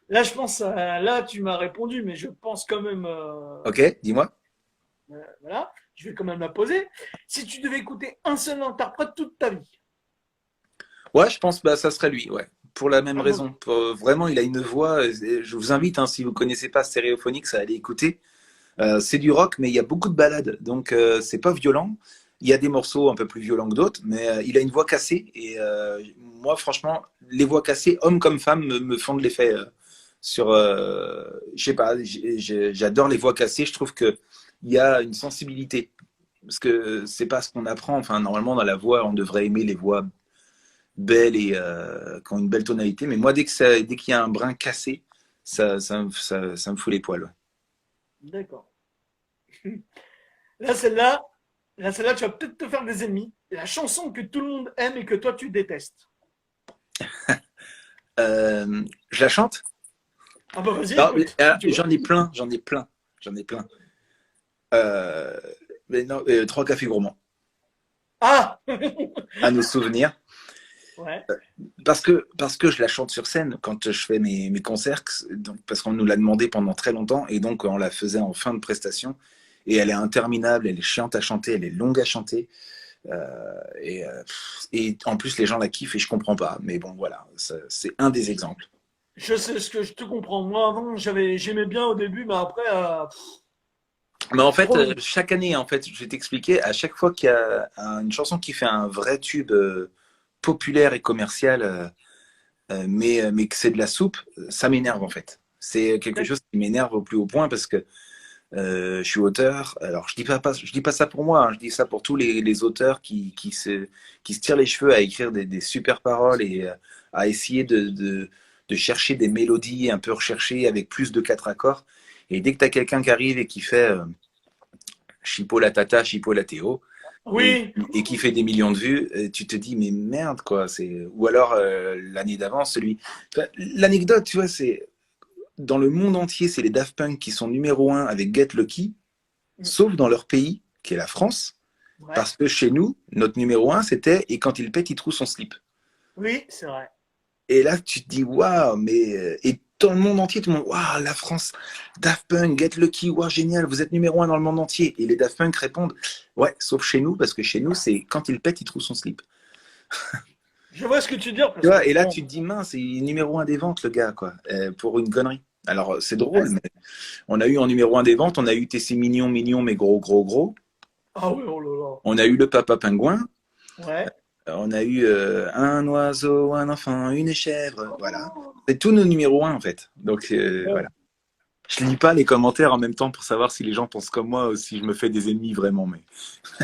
là je pense, là tu m'as répondu, mais je pense quand même, Ok, dis-moi. voilà, je vais quand même la poser. Si tu devais écouter un seul interprète toute ta vie. Ouais, je pense bah ça serait lui, ouais. Pour la même Ah bon, raison. Vraiment, il a une voix. Je vous invite, hein, si vous connaissez pas Stereophonics, à aller écouter. C'est du rock, mais il y a beaucoup de ballades, donc c'est pas violent. Il y a des morceaux un peu plus violents que d'autres, mais il a une voix cassée. Et moi, franchement, les voix cassées, hommes comme femmes, me font de l'effet sur. Je sais pas, j'adore les voix cassées. Je trouve que il y a une sensibilité, parce que c'est pas ce qu'on apprend. Enfin, normalement, dans la voix, on devrait aimer les voix belles et qui ont une belle tonalité. Mais moi, dès qu'il y a un brin cassé, ça me fout les poils, ouais. d'accord. Là celle-là, là celle-là, tu vas peut-être te faire des ennemis. La chanson que tout le monde aime et que toi tu détestes. Je la chante. Ah bah vas-y, Non, écoute, si tu veux. j'en ai plein. Euh, mais non, trois cafés gourmands Ah, à nos souvenirs. ouais, Parce que je la chante sur scène quand je fais mes concerts, donc, parce qu'on nous l'a demandé pendant très longtemps, et donc on la faisait en fin de prestation. Et elle est interminable, elle est chiante à chanter, elle est longue à chanter. Et en plus, les gens la kiffent et je comprends pas. Mais bon, voilà, c'est un des exemples. je sais ce que je te comprends. Moi avant, j'aimais bien au début, mais après, Mais en fait, trop long. chaque année, en fait, je vais t'expliquer, à chaque fois qu'il y a une chanson qui fait un vrai tube populaire et commercial, mais que c'est de la soupe, ça m'énerve en fait. C'est quelque chose qui m'énerve au plus haut point parce que je suis auteur. Alors, je dis pas ça pour moi, hein, je dis ça pour tous les auteurs qui se tirent les cheveux à écrire des super paroles et à essayer de chercher des mélodies un peu recherchées avec plus de quatre accords. Et dès que tu as quelqu'un qui arrive et qui fait Chipo la tata, Chipo la Théo, Oui, et qui fait des millions de vues, tu te dis, mais merde, quoi. Ou alors, l'année d'avant, celui. Enfin, l'anecdote, tu vois, c'est. Dans le monde entier, c'est les Daft Punk qui sont numéro un avec Get Lucky, sauf dans leur pays, qui est la France, ouais, parce que chez nous, notre numéro un, c'était Et quand il pète, il trouve son slip. oui, c'est vrai. Et là, tu te dis, waouh, mais. Et dans le monde entier, tout le monde, waouh, la France, Daft Punk, Get Lucky, waouh, génial, vous êtes numéro 1 dans le monde entier. Et les Daft Punk répondent, ouais, sauf chez nous, parce que chez nous, c'est quand il pète, il trouve son slip. Je vois ce que tu veux dire Tu parce que vois, et là, bon, tu te dis, mince, c'est numéro 1 des ventes, le gars, quoi, pour une connerie. Alors, c'est ouais, drôle, mais on a eu en numéro 1 des ventes, on a eu TC Mignon, Mignon, mais gros, gros, gros. ah oui, oh là On a eu le Papa Pingouin. là. Ouais. On a eu un oiseau, un enfant, une chèvre. Voilà. C'est tous nos numéros 1, en fait. Donc, Ouais. voilà. Je lis pas les commentaires en même temps pour savoir si les gens pensent comme moi ou si je me fais des ennemis vraiment. Mais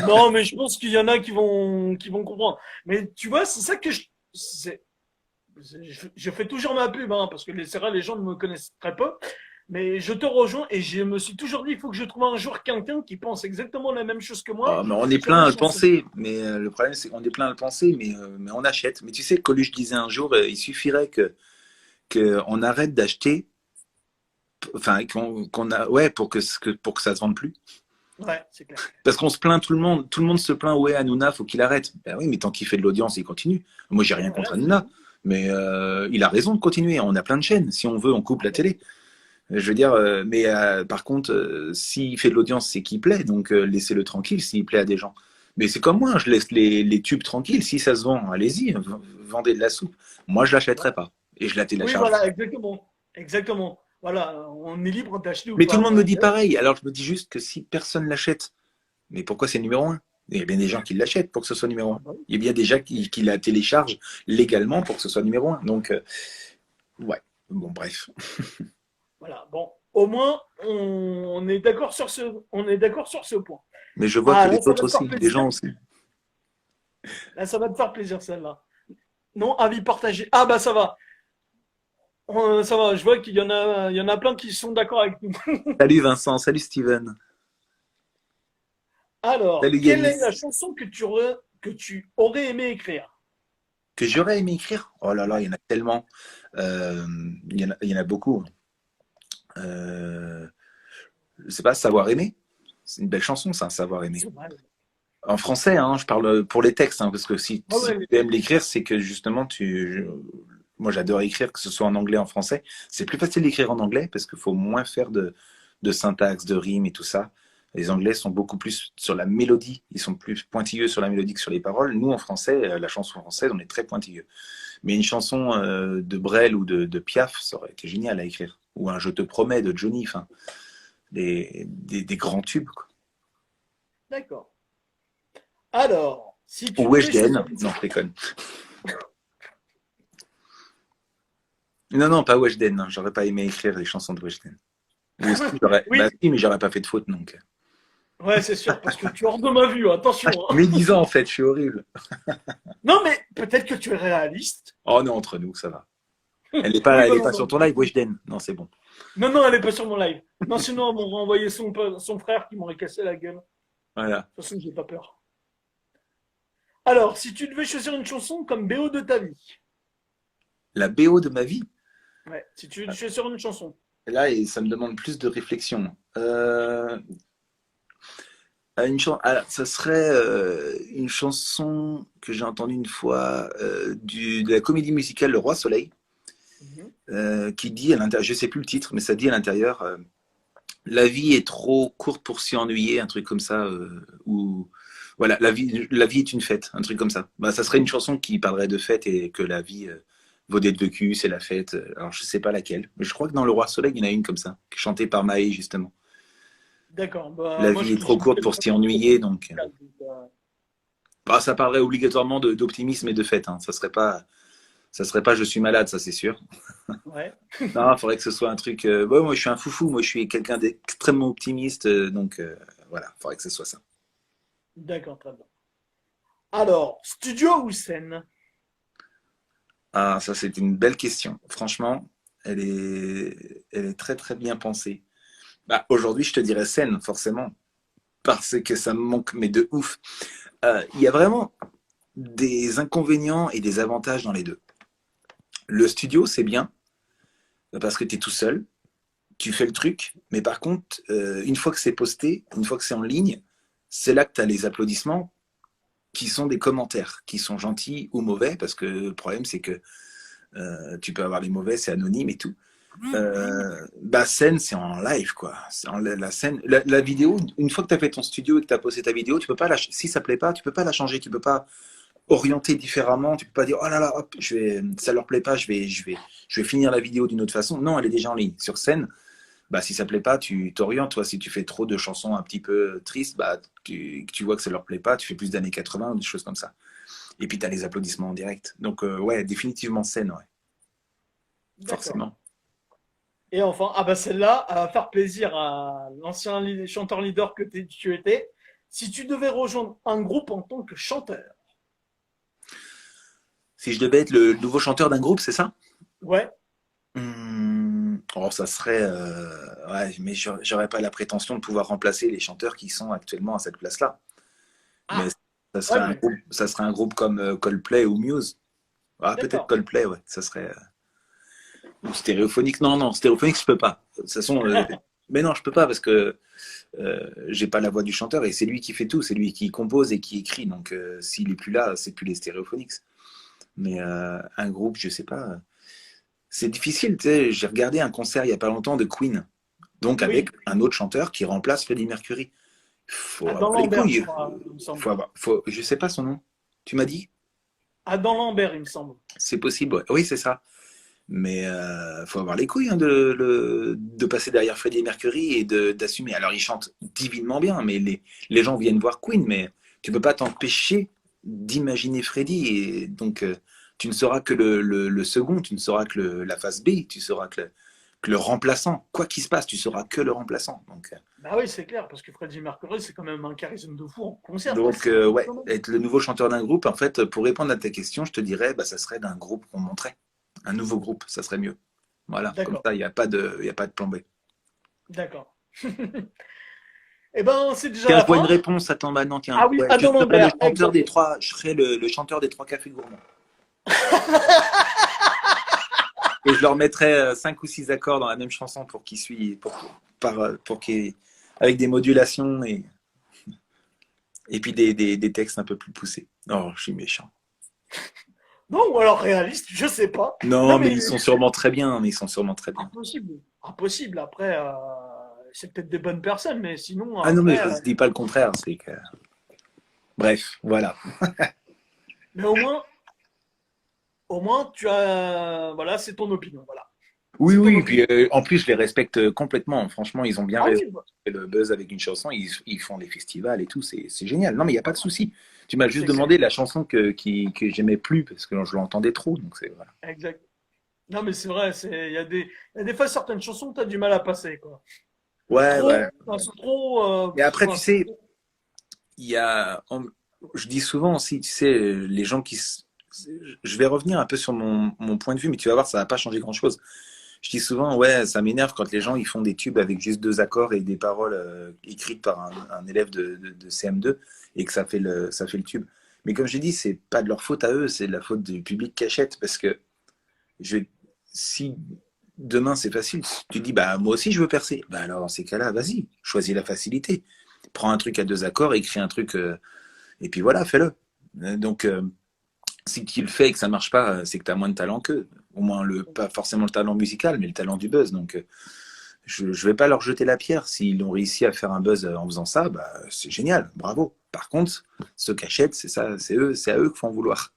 Non, mais je pense qu'il y en a qui vont comprendre. Mais tu vois, c'est ça que je fais toujours ma pub, hein, parce que c'est vrai, les gens ne me connaissent très peu. Mais je te rejoins et je me suis toujours dit, il faut que je trouve un jour quelqu'un qui pense exactement la même chose que moi oh, mais on est sur plein une à le chanson. penser. Mais le problème, c'est qu'on est plein à le penser, mais on achète. Mais tu sais, Coluche disait un jour, il suffirait qu'on arrête d'acheter, enfin, ouais, pour que ça se vende plus. Ouais, c'est clair. Parce qu'on se plaint tout le monde se plaint, ouais, Hanouna, faut qu'il arrête. Ben oui, mais tant qu'il fait de l'audience, il continue. Moi, j'ai rien contre Voilà, Hanouna, mais il a raison de continuer. On a plein de chaînes. Si on veut, on coupe la télé. Je veux dire, par contre, s'il fait de l'audience, c'est qu'il plaît, donc laissez-le tranquille s'il plaît à des gens. Mais c'est comme moi, je laisse les tubes tranquilles. Si ça se vend, allez-y, vendez de la soupe. Moi, je l'achèterai pas et je la oui, télécharge. voilà, exactement. Exactement. Voilà, on est libre d'acheter ou Mais tout le pas. monde me dit pareil. Alors je me dis juste que si personne l'achète, mais pourquoi c'est numéro 1? Il y a bien des gens qui l'achètent pour que ce soit numéro Ah 1. bah oui. Il y a bien des gens qui la téléchargent légalement pour que ce soit numéro 1. Donc, ouais. Bon, bref. Voilà, bon, au moins, on est d'accord sur on est d'accord sur ce point. Mais je vois que Ah, les là, ça va autres te faire aussi, les plaisir. gens aussi. Là, ça va te faire plaisir, celle-là. Non, avis partagé. Ah, bah, ça va. Ça va, je vois il y en a plein qui sont d'accord avec nous. Salut Vincent, salut Steven, Alors, salut quelle est Yanis. la chanson que tu aurais aimé écrire? Que j'aurais aimé écrire. Oh là là, Ouais, il y en a tellement. Euh, il y en a beaucoup. Euh, je sais pas, Savoir aimer. C'est une belle chanson, ça, Savoir aimer. c'est vrai. En français, hein, je parle pour les textes, hein, parce que Ouais, si ouais, tu aimes l'écrire, c'est que justement, moi j'adore écrire, que ce soit en anglais, en français. C'est plus facile d'écrire en anglais parce qu'il faut moins faire de syntaxe, de rime et tout ça. Les Anglais sont beaucoup plus sur la mélodie, ils sont plus pointilleux sur la mélodie que sur les paroles. Nous, en français, la chanson française, on est très pointilleux. Mais une chanson de Brel ou de Piaf, ça aurait été génial à écrire. Ou un Je te promets de Johnny, enfin, des grands tubes, quoi. d'accord. Alors, si Ou tu devais Weshden, choisir une non, chanson, je déconne. Non, non, pas Weshden, non, j'aurais pas aimé écrire les chansons de Weshden. Ou si, bah oui, si, mais j'aurais pas fait de faute, donc. ouais, c'est sûr, parce que tu es hors de ma vue, attention, hein. Médisant, en fait, je suis horrible. Non, mais peut-être que tu es réaliste. Oh non, entre nous, ça va. Oui, Elle bah est non, pas non. sur ton live, Weshden. Non, c'est bon. Non, non, elle est pas sur mon live. Non, sinon, on m'aurait envoyé son frère qui m'aurait cassé la gueule. De Voilà. toute façon, j'ai pas peur. Alors, si tu devais choisir une chanson comme BO de ta vie, La BO de ma vie. ouais, si tu devais choisir une chanson, Là, et ça me demande plus de réflexion. Ça serait une chanson que j'ai entendue une fois de la comédie musicale Le Roi Soleil, mhm. qui dit à l'intérieur, je sais plus le titre, mais ça dit à l'intérieur, la vie est trop courte pour s'y ennuyer, un truc comme ça, ou voilà, la vie est une fête, un truc comme ça. Bah, ça serait une chanson qui parlerait de fête et que la vie vaut d'être vécue, c'est la fête. Alors je sais pas laquelle, mais je crois que dans Le Roi Soleil, il y en a une comme ça, chantée par Maé justement. D'accord. Bah, La moi, vie est trop courte j'écoutais pour pas s'y trop ennuyer, donc musical, donc. bah, ça parlerait obligatoirement d'optimisme et de fête. Hein. Ça serait pas je suis malade, ça c'est sûr. Ouais, Non, il faudrait que ce soit un truc. Ouais, moi je suis un foufou, moi je suis quelqu'un d'extrêmement optimiste, donc voilà, il faudrait que ce soit ça. d'accord, très bien. Alors, studio ou scène? Ah, ça c'est une belle question. Franchement, elle est très très bien pensée. Bah, aujourd'hui, je te dirais scène, forcément, parce que ça me manque, mais de ouf. Il y a vraiment des inconvénients et des avantages dans les deux. Le studio, c'est bien, parce que tu es tout seul, tu fais le truc, mais par contre, une fois que c'est posté, une fois que c'est en ligne, c'est là que tu as les applaudissements qui sont des commentaires, qui sont gentils ou mauvais, parce que le problème, c'est que tu peux avoir les mauvais, c'est anonyme et tout. Bah, scène, c'est en live, quoi. C'est la scène, la vidéo, une fois que tu as fait ton studio et que tu as posté ta vidéo, tu peux pas si ça plaît pas, tu peux pas la changer, tu peux pas orienter différemment, tu peux pas dire, oh là là, hop, ça leur plaît pas, je vais finir la vidéo d'une autre façon. Non, elle est déjà en ligne. Sur scène, bah, si ça plaît pas, tu t'orientes, toi. Si tu fais trop de chansons un petit peu tristes, bah, tu vois que ça leur plaît pas, tu fais plus d'années 80 ou des choses comme ça. Et puis, tu as les applaudissements en direct. Donc, ouais, définitivement scène, ouais. D'accord. Forcément. Et enfin, ah bah celle-là, elle va faire plaisir à l'ancien chanteur leader que tu étais. Si tu devais rejoindre un groupe en tant que chanteur, Si je devais être le nouveau chanteur d'un groupe, c'est ça? ouais, Oh, ça serait. Ouais, mais j'aurais pas la prétention de pouvoir remplacer les chanteurs qui sont actuellement à cette place-là. Mais ah, ouais, mais ça serait un groupe comme Coldplay ou Muse. Ah, peut-être d'accord, Coldplay, ouais. Ça serait. Ou Stéréophonique. Non, non, Stéréophonique, je peux pas. De toute façon, mais non, je peux pas parce que j'ai pas la voix du chanteur et c'est lui qui fait tout. C'est lui qui compose et qui écrit. Donc, s'il est plus là, c'est plus les Stéréophoniques. Mais un groupe, je sais pas. C'est difficile, tu sais. J'ai regardé un concert il y a pas longtemps de Queen. Donc avec oui, un autre chanteur qui remplace Freddie Mercury. Faut Adam avoir les Lambert, je couilles. crois, il me semble. Je sais pas son nom. Tu m'as dit? Adam Lambert, il me semble. C'est possible, ouais. Oui, c'est ça. Mais faut avoir les couilles hein, de passer derrière Freddie Mercury et d'assumer. Alors, il chante divinement bien, mais les gens viennent voir Queen, mais tu peux pas t'empêcher d'imaginer Freddie. Et donc, tu ne seras que le second, tu ne seras que la face B, tu seras que le remplaçant. Quoi qu'il se passe, tu seras que le remplaçant. Bah oui, c'est clair, parce que Freddie Mercury, c'est quand même un charisme de fou en concert, quoi. Donc C'est ouais, impressionnant. être le nouveau chanteur d'un groupe, en fait, pour répondre à ta question, je te dirais, bah, ça serait d'un groupe qu'on montrait. Un nouveau groupe, ça serait mieux. Voilà, comme D'accord, ça, il y a pas de plan B. d'accord. Eh ben, c'est déjà Tiens, la je vois une fin. réponse. Attends, bah non, tiens. Ah oui, Ouais, Adam Lambert, exact. je serais le chanteur des trois cafés gourmands. Et je leur mettrais 5 ou 6 accords dans la même chanson pour qu'ils suivent, pour qu'ils, avec des modulations et puis des textes un peu plus poussés. Oh, je suis méchant. Non, ou alors réaliste, je sais pas. Non, Non, mais mais ils sont sûrement très bien. Mais ils sont sûrement très bien. impossible. Impossible. Après, c'est peut-être des bonnes personnes, mais sinon, Ah non, mais après. je ne dis pas le contraire. C'est que... Bref, voilà. Mais au moins, tu as. Voilà, c'est ton opinion. Voilà. Oui, C'est ton oui, puis opinion. en plus, je les respecte complètement. Franchement, ils ont bien Ah raison. oui, bah, Le buzz avec une chanson, ils font des festivals et tout, c'est génial. Non, mais il n'y a pas de souci. Tu m'as juste c'est clair. demandé la chanson que j'aimais plus parce que je l'entendais trop. Donc c'est voilà. Exact. Non, mais c'est vrai, il y a des fois certaines chansons, tu as du mal à passer, quoi. Ouais, Trop, ouais. enfin, c'est trop. Et après, tu Enfin, sais, il y a, je dis souvent aussi, tu sais, les gens je vais revenir un peu sur mon point de vue, mais tu vas voir, ça va pas changer grand-chose. Je dis souvent, ouais, ça m'énerve quand les gens ils font des tubes avec juste 2 accords et des paroles écrites par un élève de CM2 et que ça fait le tube. Mais comme j'ai dit, c'est pas de leur faute à eux, c'est de la faute du public qui achète parce que je, si demain c'est facile, si tu dis bah moi aussi je veux percer, bah alors dans ces cas-là, vas-y, choisis la facilité. Prends un truc à 2 accords, écris un truc et puis voilà, fais-le. Donc si tu le fais et que ça marche pas, c'est que tu as moins de talent qu'eux. Au moins pas forcément le talent musical, mais le talent du buzz. Donc je ne vais pas leur jeter la pierre. S'ils ont réussi à faire un buzz en faisant ça, bah, c'est génial, bravo. Par contre, ceux qui achètent, c'est ça, c'est à eux qu'il faut en vouloir.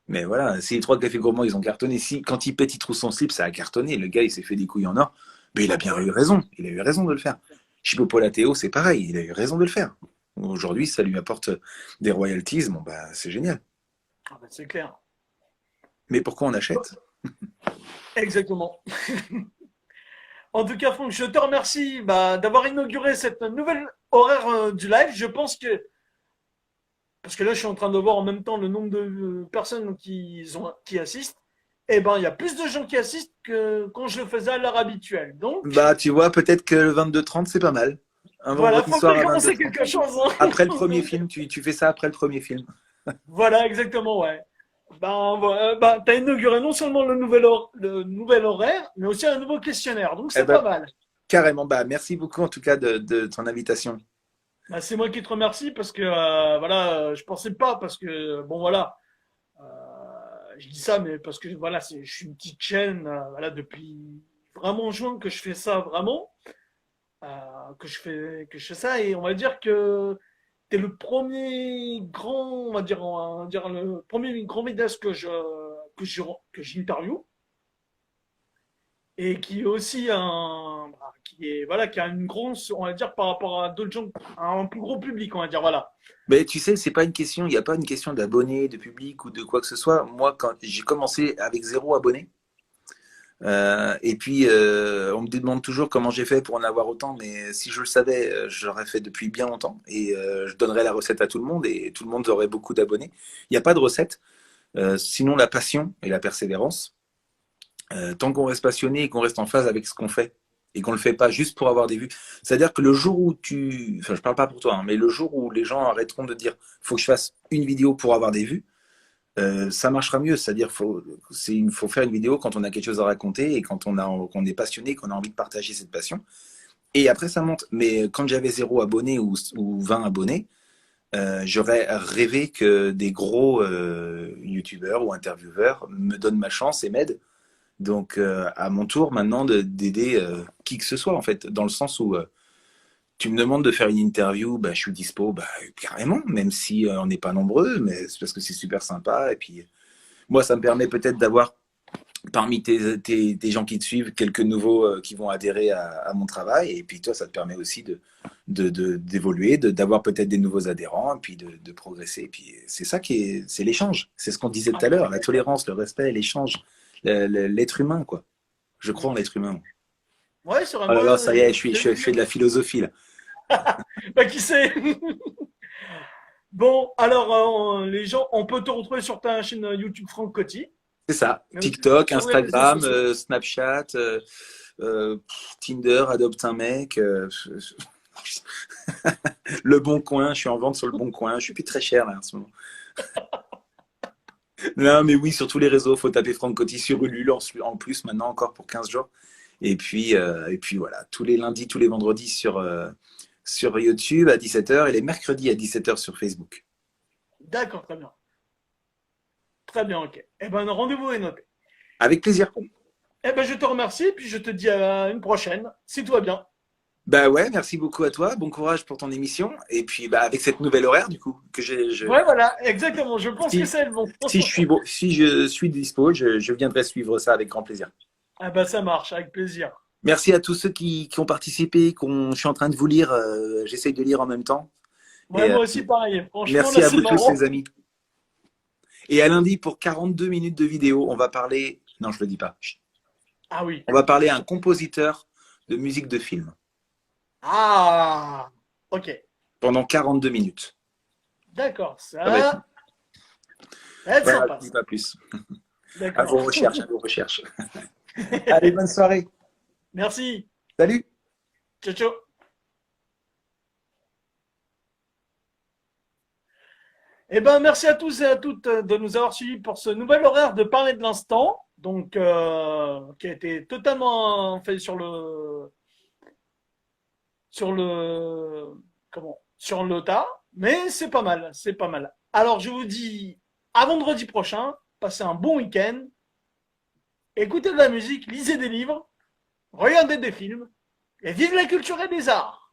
Mais voilà, si les trois cafés gourmands, ils ont cartonné, si quand il pète, il trouve son slip, ça a cartonné, le gars, il s'est fait des couilles en or, mais il a ah bah bien oui, eu raison, il a eu raison de le faire. Chipopolateo, c'est pareil, il a eu raison de le faire. Aujourd'hui, ça lui apporte des royalties, bon bah c'est génial. ah bah, c'est clair. Mais pourquoi on achète? Exactement. En tout cas, Franck, je te remercie bah, d'avoir inauguré cette nouvelle horaire du live. Je pense que, parce que là, je suis en train de voir en même temps le nombre de personnes qui assistent. Eh ben, il y a plus de gens qui assistent que quand je le faisais à l'heure habituelle. Donc, Bah, tu vois, peut-être que le 22h30, c'est pas mal. Un voilà, vendredi faut soir bien à commencer 22h30. quelque chose. Hein. Après le premier film, tu fais ça après le premier film. Voilà, exactement, ouais. Ben, voilà, ben, t'as inauguré non seulement le nouvel horaire, mais aussi un nouveau questionnaire. Donc, Eh c'est ben, pas mal. carrément. Bah, merci beaucoup en tout cas de ton invitation. Ben, c'est moi qui te remercie parce que, voilà, je pensais pas parce que, bon, voilà, je dis ça, mais parce que voilà, je suis une petite chaîne, voilà, depuis vraiment juin que je fais ça vraiment, que je fais ça, et on va dire que t'es le premier grand, on va dire le premier grand vidéaste que j'interview, et qui est aussi qui est, voilà, qui a une grosse, on va dire, par rapport à d'autres gens, un plus gros public, on va dire, voilà. Mais tu sais, c'est pas une question, il n'y a pas une question d'abonnés, de public ou de quoi que ce soit. Moi, quand j'ai commencé avec 0 abonnés, et puis on me demande toujours comment j'ai fait pour en avoir autant, mais si je le savais, j'aurais fait depuis bien longtemps et je donnerais la recette à tout le monde et tout le monde aurait beaucoup d'abonnés. Il n'y a pas de recette, sinon la passion et la persévérance. Tant qu'on reste passionné et qu'on reste en phase avec ce qu'on fait et qu'on le fait pas juste pour avoir des vues. C'est-à-dire que le jour où enfin je parle pas pour toi, hein, mais le jour où les gens arrêteront de dire faut que je fasse une vidéo pour avoir des vues, ça marchera mieux. C'est-à-dire faut faire une vidéo quand on a quelque chose à raconter et quand qu'on est passionné, qu'on a envie de partager cette passion. Et après ça monte. Mais quand j'avais 0 abonnés ou 20 abonnés, j'aurais rêvé que des gros youtubeurs ou intervieweurs me donnent ma chance et m'aident. Donc, à mon tour maintenant d'aider qui que ce soit, en fait, dans le sens où tu me demandes de faire une interview, bah, je suis dispo, bah, carrément, même si on n'est pas nombreux, mais c'est parce que c'est super sympa. Et puis, moi, ça me permet peut-être d'avoir parmi tes gens qui te suivent quelques nouveaux qui vont adhérer à mon travail. Et puis, toi, ça te permet aussi d'évoluer, d'avoir peut-être des nouveaux adhérents, et puis de progresser. Et puis, c'est ça c'est l'échange. C'est ce qu'on disait tout à l'heure, la tolérance, le respect, l'échange, l'être humain, quoi. Je crois en l'être humain. Ouais, sur un Oh là mois, là, ça y est, je fais de la philosophie, là. bah, qui sait? Bon, alors, les gens, on peut te retrouver sur ta chaîne YouTube Franck Coty, C'est ça. mais aussi TikTok, sur les réseaux Instagram, sociaux. Snapchat, Tinder, adopte un mec. Le Bon Coin, je suis en vente sur le Bon Coin. Je suis plus très cher là en ce moment. Non, mais oui, sur tous les réseaux, faut taper Franck Coty sur Ulule en plus maintenant encore pour 15 jours. Et puis voilà, tous les lundis, tous les vendredis sur YouTube à 17h et les mercredis à 17h sur Facebook. D'accord, très bien. Très bien, ok. Eh ben, le rendez-vous est noté. Avec plaisir. Eh ben, je te remercie, puis je te dis à une prochaine, si tout va bien. Bah ouais, merci beaucoup à toi. Bon courage pour ton émission. Et puis bah avec cette nouvelle horaire du coup que Ouais, voilà, exactement. Je pense que si, c'est le bon. si je suis dispo, je viendrai suivre ça avec grand plaisir. Ah ben, ça marche, avec plaisir. Merci à tous ceux qui ont participé, je suis en train de vous lire. J'essaye de lire en même temps. Ouais, Et moi aussi, pareil. Franchement, merci là, à c'est vous tous marrant. les amis. Et à lundi pour 42 minutes de vidéo, on va parler. Non, je le dis pas. Chut. Ah oui. On va parler à un compositeur de musique de film Ah, ok. pendant 42 minutes. D'accord, Ça va être. ça va être Voilà, je sympa, ne dis ça. pas plus. À vos D'accord. recherches, à vos recherches. Allez, bonne soirée. Merci. Salut. Ciao, ciao. Eh ben, merci à tous et à toutes de nous avoir suivis pour ce nouvel horaire de parler de l'instant, donc qui a été totalement fait sur le sur le tas, mais c'est pas mal, c'est pas mal. Alors je vous dis à vendredi prochain, passez un bon week-end, écoutez de la musique, lisez des livres, regardez des films et vive la culture et des arts.